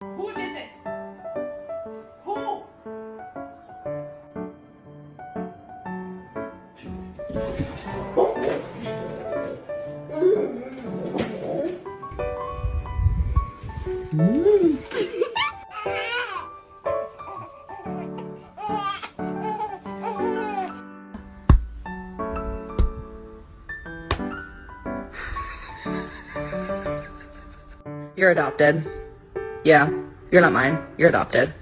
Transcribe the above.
Who did this? Who? You're adopted. Yeah, you're not mine. You're adopted.